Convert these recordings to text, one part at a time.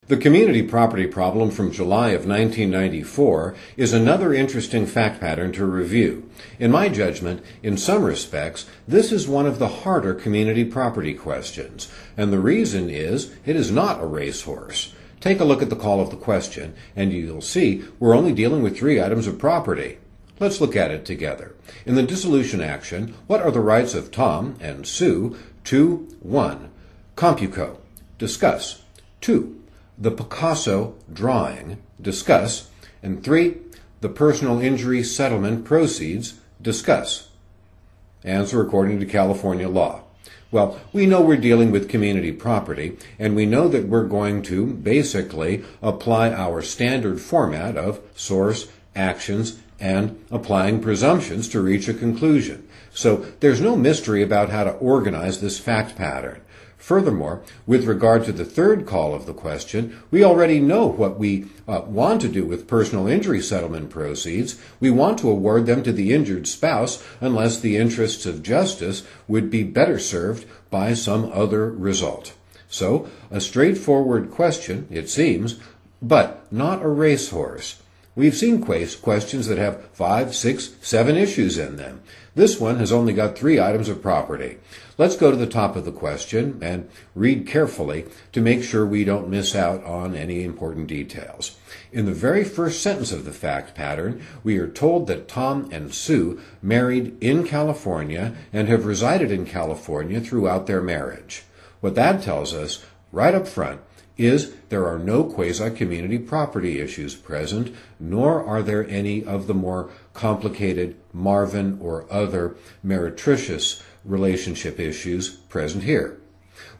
The community property problem from July of 1994 is another interesting fact pattern to review. In my judgment, in some respects, this is one of the harder community property questions, and the reason is it is not a racehorse. Take a look at the call of the question, and you'll see we're only dealing with 3 items of property. Let's look at it together. In the dissolution action, what are the rights of Tom and Sue to 1. Compuco. Discuss. 2. The Picasso drawing. Discuss. And 3. The personal injury settlement proceeds. Discuss. Answer according to California law. Well, we know we're dealing with community property, and we know that we're going to basically apply our standard format of source, actions, and applying presumptions to reach a conclusion. So there's no mystery about how to organize this fact pattern. Furthermore, with regard to the third call of the question, we already know what we want to do with personal injury settlement proceeds. We want to award them to the injured spouse unless the interests of justice would be better served by some other result. So, a straightforward question, it seems, but not a racehorse. We've seen questions that have 5, 6, 7 issues in them. This one has only got 3 items of property. Let's go to the top of the question and read carefully to make sure we don't miss out on any important details. In the very first sentence of the fact pattern, we are told that Tom and Sue married in California and have resided in California throughout their marriage. What that tells us, right up front, is there are no quasi-community property issues present, nor are there any of the more complicated Marvin or other meretricious relationship issues present here.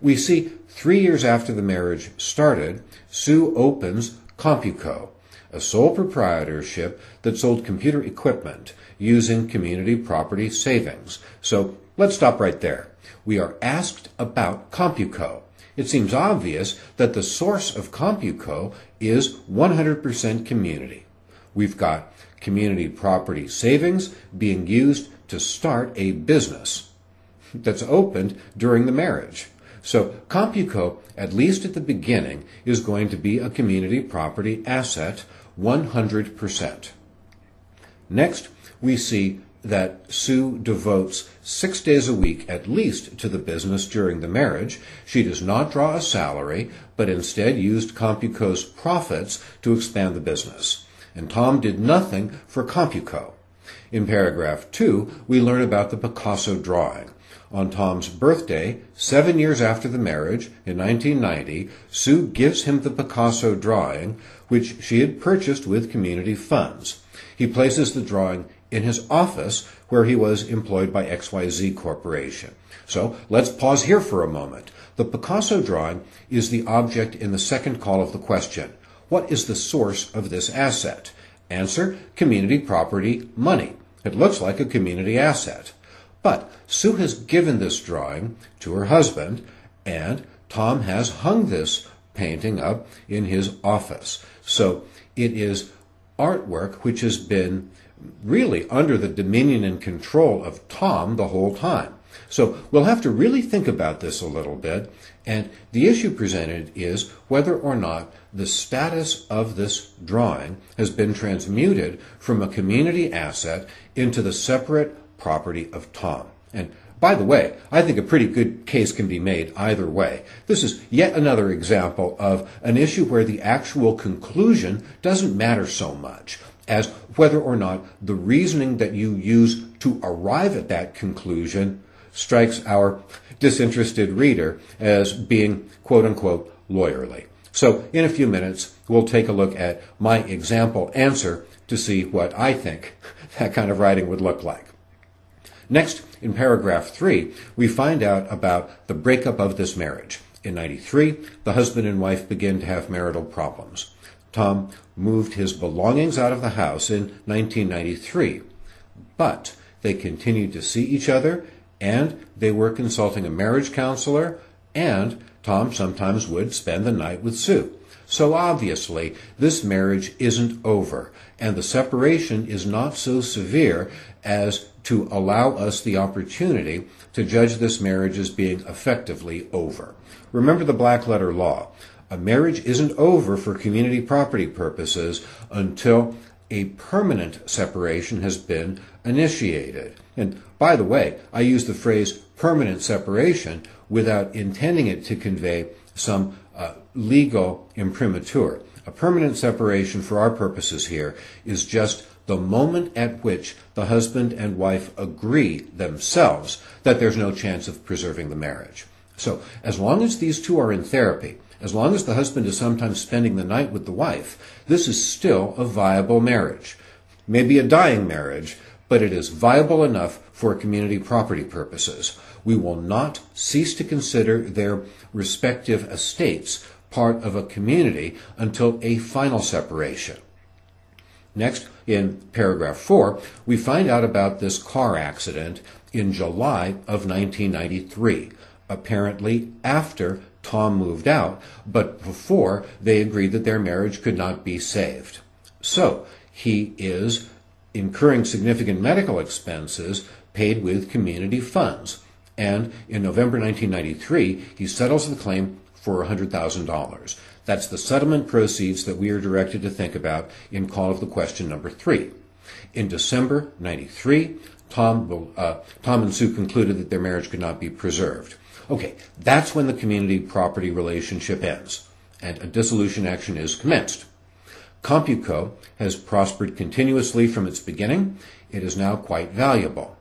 We see 3 years after the marriage started, Sue opens Compuco, a sole proprietorship that sold computer equipment using community property savings. So let's stop right there. We are asked about Compuco. It seems obvious that the source of Compuco is 100% community. We've got community property savings being used to start a business that's opened during the marriage. So Compuco, at least at the beginning, is going to be a community property asset 100%. Next, we see that Sue devotes 6 days a week at least to the business during the marriage. She does not draw a salary, but instead used Compuco's profits to expand the business. And Tom did nothing for Compuco. In paragraph 2, we learn about the Picasso drawing. On Tom's birthday, 7 years after the marriage, in 1990, Sue gives him the Picasso drawing, which she had purchased with community funds. He places the drawing in his office where he was employed by XYZ Corporation. So let's pause here for a moment. The Picasso drawing is the object in the second call of the question. What is the source of this asset? Answer, community property money. It looks like a community asset. But Sue has given this drawing to her husband, and Tom has hung this painting up in his office. So it is artwork which has been really under the dominion and control of Tom the whole time. So we'll have to really think about this a little bit, and the issue presented is whether or not the status of this drawing has been transmuted from a community asset into the separate property of Tom. And by the way, I think a pretty good case can be made either way. This is yet another example of an issue where the actual conclusion doesn't matter so much as whether or not the reasoning that you use to arrive at that conclusion strikes our disinterested reader as being quote-unquote lawyerly. So in a few minutes, we'll take a look at my example answer to see what I think that kind of writing would look like. Next, in paragraph 3, we find out about the breakup of this marriage. In 93, the husband and wife begin to have marital problems. Tom moved his belongings out of the house in 1993, but they continued to see each other, and they were consulting a marriage counselor, and Tom sometimes would spend the night with Sue. So obviously, this marriage isn't over, and the separation is not so severe as to allow us the opportunity to judge this marriage as being effectively over. Remember the black letter law. A marriage isn't over for community property purposes until a permanent separation has been initiated. And by the way, I use the phrase permanent separation without intending it to convey some legal imprimatur. A permanent separation for our purposes here is just the moment at which the husband and wife agree themselves that there's no chance of preserving the marriage. So as long as these two are in therapy, as long as the husband is sometimes spending the night with the wife, this is still a viable marriage. Maybe a dying marriage, but it is viable enough for community property purposes. We will not cease to consider their respective estates part of a community until a final separation. Next, in paragraph 4, we find out about this car accident in July of 1993, apparently after Tom moved out, but before they agreed that their marriage could not be saved. So, he is incurring significant medical expenses paid with community funds, and in November 1993, he settles the claim for $100,000. That's the settlement proceeds that we are directed to think about in call of the question number 3. In December 93, Tom and Sue concluded that their marriage could not be preserved. Okay, that's when the community property relationship ends, and a dissolution action is commenced. CompuCo has prospered continuously from its beginning. It is now quite valuable.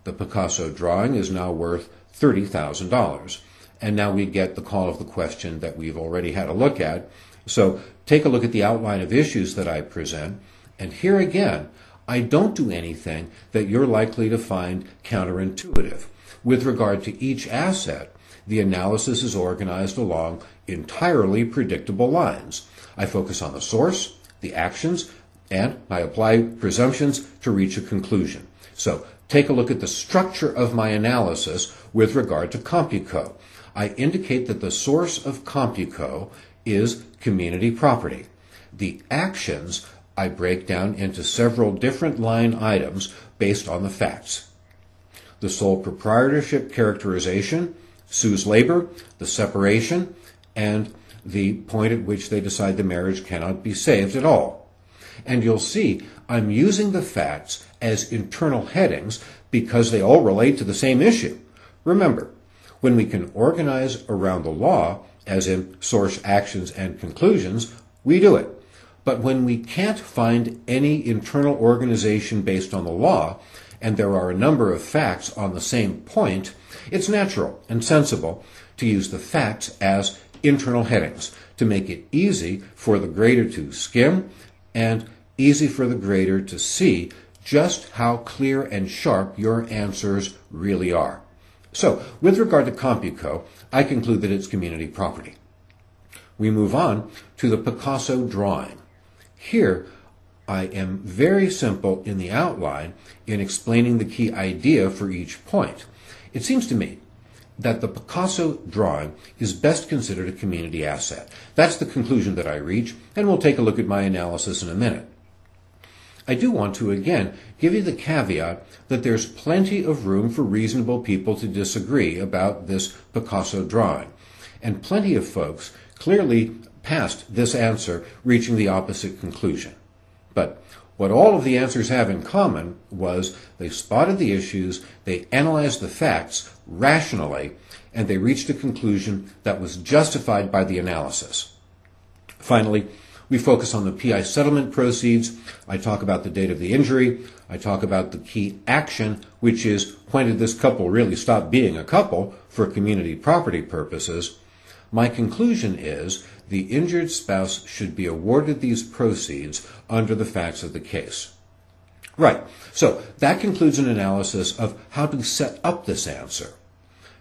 The Picasso drawing is now worth $30,000. And now we get the call of the question that we've already had a look at. So take a look at the outline of issues that I present. And here again, I don't do anything that you're likely to find counterintuitive. With regard to each asset, the analysis is organized along entirely predictable lines. I focus on the source, the actions, and I apply presumptions to reach a conclusion. So take a look at the structure of my analysis with regard to CompuCo. I indicate that the source of CompuCo is community property. The actions I break down into several different line items based on the facts. The sole proprietorship characterization, Sue's labor, the separation, and the point at which they decide the marriage cannot be saved at all. And you'll see I'm using the facts as internal headings because they all relate to the same issue. Remember, when we can organize around the law, as in source, actions, and conclusions, we do it. But when we can't find any internal organization based on the law, and there are a number of facts on the same point, it's natural and sensible to use the facts as internal headings to make it easy for the grader to skim and easy for the grader to see just how clear and sharp your answers really are. So, with regard to CompuCo, I conclude that it's community property. We move on to the Picasso drawing. Here, I am very simple in the outline in explaining the key idea for each point. It seems to me that the Picasso drawing is best considered a community asset. That's the conclusion that I reach, and we'll take a look at my analysis in a minute. I do want to, again, give you the caveat that there's plenty of room for reasonable people to disagree about this Picasso drawing, and plenty of folks clearly passed this answer reaching the opposite conclusion. But what all of the answers have in common was they spotted the issues, they analyzed the facts rationally, and they reached a conclusion that was justified by the analysis. Finally, we focus on the PI settlement proceeds. I talk about the date of the injury. I talk about the key action, which is when did this couple really stop being a couple for community property purposes. My conclusion is the injured spouse should be awarded these proceeds under the facts of the case. Right, so that concludes an analysis of how to set up this answer.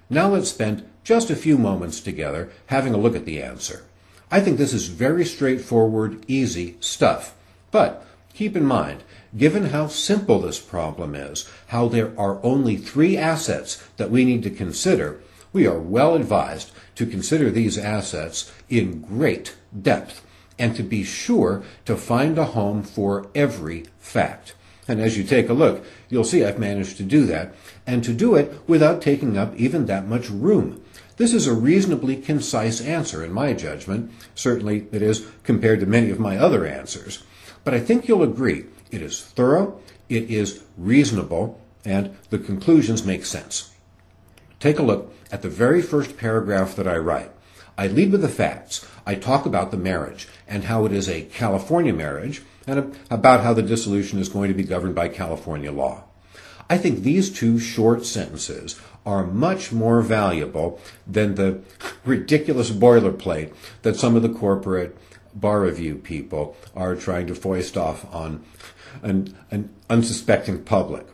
Now let's spend just a few moments together having a look at the answer. I think this is very straightforward, easy stuff. But keep in mind, given how simple this problem is, how there are only 3 assets that we need to consider, we are well advised to consider these assets in great depth and to be sure to find a home for every fact. And as you take a look, you'll see I've managed to do that, and to do it without taking up even that much room. This is a reasonably concise answer in my judgment. Certainly it is compared to many of my other answers. But I think you'll agree it is thorough, it is reasonable, and the conclusions make sense. Take a look at the very first paragraph that I write. I lead with the facts. I talk about the marriage and how it is a California marriage and about how the dissolution is going to be governed by California law. I think these two short sentences are much more valuable than the ridiculous boilerplate that some of the corporate bar review people are trying to foist off on an unsuspecting public.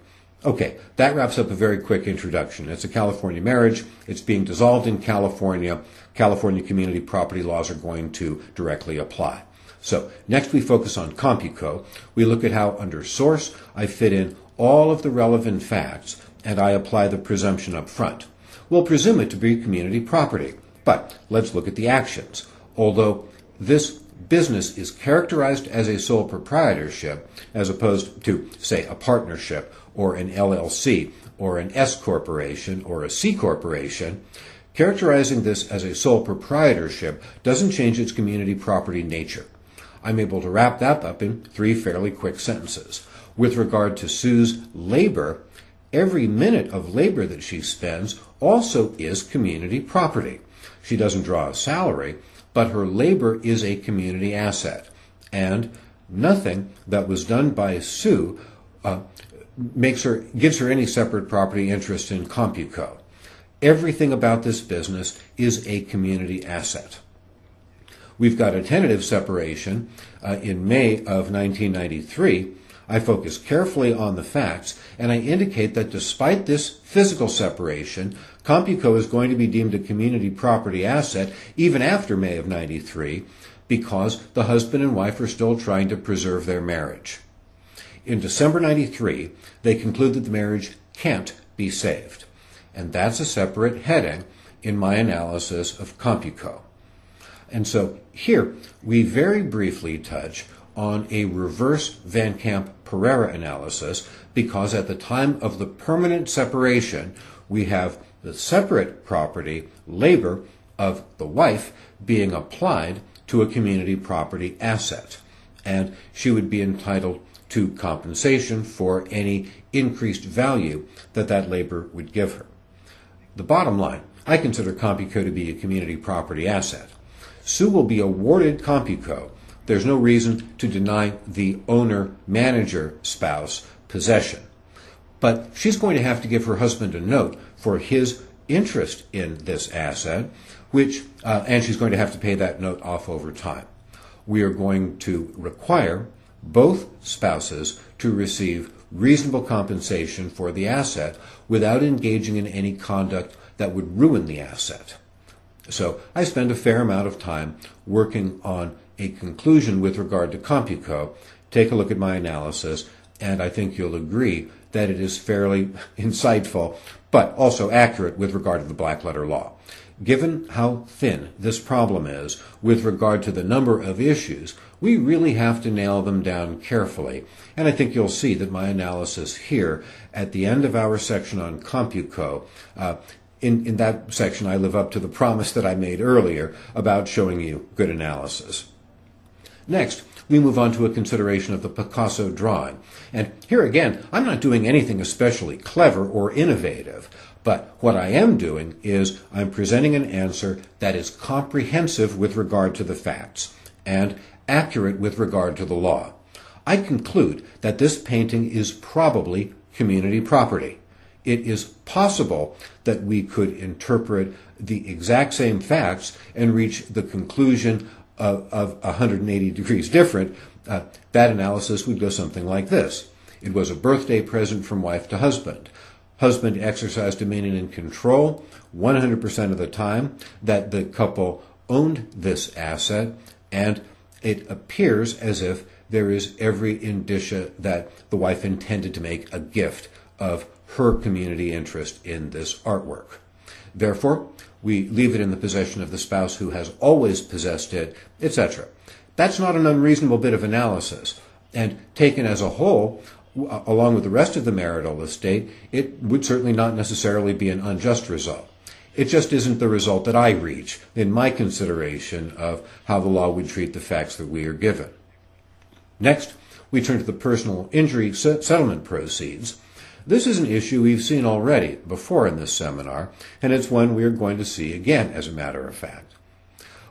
Okay, that wraps up a very quick introduction. It's a California marriage. It's being dissolved in California. California community property laws are going to directly apply. So next we focus on CompuCo. We look at how under source I fit in all of the relevant facts and I apply the presumption up front. We'll presume it to be community property, but let's look at the actions. Although this business is characterized as a sole proprietorship as opposed to, say, a partnership or an LLC or an S corporation or a C corporation, characterizing this as a sole proprietorship doesn't change its community property nature. I'm able to wrap that up in 3 fairly quick sentences. With regard to Sue's labor, every minute of labor that she spends also is community property. She doesn't draw a salary, but her labor is a community asset. And nothing that was done by Sue gives her any separate property interest in CompuCo. Everything about this business is a community asset. We've got a tentative separation in May of 1993. I focus carefully on the facts, and I indicate that despite this physical separation, CompuCo is going to be deemed a community property asset even after May of 93 because the husband and wife are still trying to preserve their marriage. In December 93, they conclude that the marriage can't be saved, and that's a separate heading in my analysis of CompuCo. And so here we very briefly touch on a reverse Van Camp-Pereira analysis because at the time of the permanent separation, we have the separate property, labor, of the wife being applied to a community property asset. And she would be entitled to compensation for any increased value that that labor would give her. The bottom line, I consider CompuCo to be a community property asset. Sue will be awarded CompuCo. There's no reason to deny the owner-manager spouse possession. But she's going to have to give her husband a note for his interest in this asset, and she's going to have to pay that note off over time. We are going to require both spouses to receive reasonable compensation for the asset without engaging in any conduct that would ruin the asset. So I spend a fair amount of time working on a conclusion with regard to CompuCo. Take a look at my analysis, and I think you'll agree that it is fairly insightful, but also accurate with regard to the black letter law. Given how thin this problem is with regard to the number of issues, we really have to nail them down carefully. And I think you'll see that my analysis here at the end of our section on CompuCo, in that section I live up to the promise that I made earlier about showing you good analysis. Next, we move on to a consideration of the Picasso drawing. And here again, I'm not doing anything especially clever or innovative, but what I am doing is I'm presenting an answer that is comprehensive with regard to the facts and accurate with regard to the law. I conclude that this painting is probably community property. It is possible that we could interpret the exact same facts and reach the conclusion of 180 degrees different. That analysis would go something like this. It was a birthday present from wife to husband. Husband exercised dominion and control 100% of the time that the couple owned this asset, and it appears as if there is every indicia that the wife intended to make a gift of her community interest in this artwork. Therefore, we leave it in the possession of the spouse who has always possessed it, etc. That's not an unreasonable bit of analysis, and taken as a whole, along with the rest of the marital estate, it would certainly not necessarily be an unjust result. It just isn't the result that I reach in my consideration of how the law would treat the facts that we are given. Next, we turn to the personal injury settlement proceeds. This is an issue we've seen already before in this seminar, and it's one we are going to see again, as a matter of fact.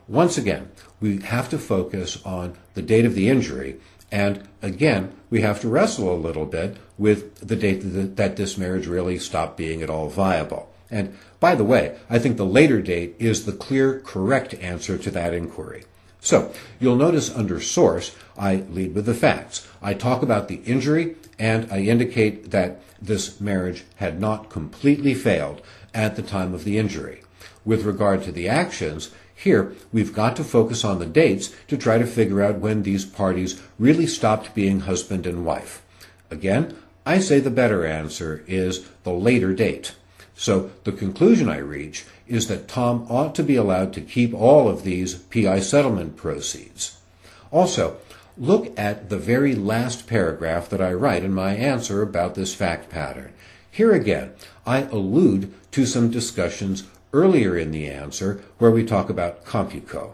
Once again, we have to focus on the date of the injury, and again, we have to wrestle a little bit with the date that this marriage really stopped being at all viable. And by the way, I think the later date is the clear, correct answer to that inquiry. So, you'll notice under source, I lead with the facts. I talk about the injury, and I indicate that this marriage had not completely failed at the time of the injury. With regard to the actions, here we've got to focus on the dates to try to figure out when these parties really stopped being husband and wife. Again, I say the better answer is the later date. So the conclusion I reach is that Tom ought to be allowed to keep all of these PI settlement proceeds. Also, look at the very last paragraph that I write in my answer about this fact pattern. Here again, I allude to some discussions earlier in the answer where we talk about CompuCo.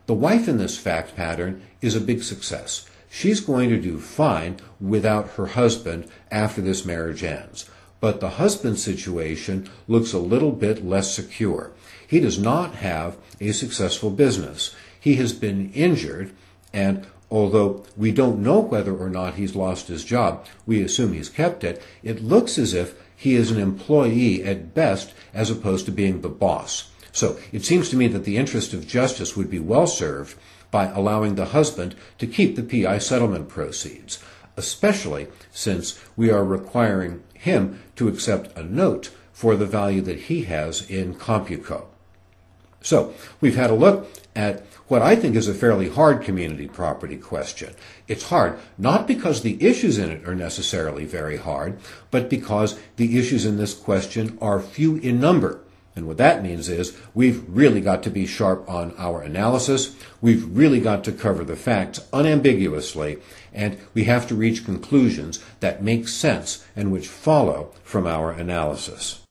The wife in this fact pattern is a big success. She's going to do fine without her husband after this marriage ends. But the husband's situation looks a little bit less secure. He does not have a successful business. He has been injured, and although we don't know whether or not he's lost his job, we assume he's kept it, it looks as if he is an employee at best as opposed to being the boss. So it seems to me that the interest of justice would be well served by allowing the husband to keep the PI settlement proceeds, especially since we are requiring him to accept a note for the value that he has in CompuCo. So we've had a look at what I think is a fairly hard community property question. It's hard not because the issues in it are necessarily very hard, but because the issues in this question are few in number. And what that means is we've really got to be sharp on our analysis, we've really got to cover the facts unambiguously, and we have to reach conclusions that make sense and which follow from our analysis.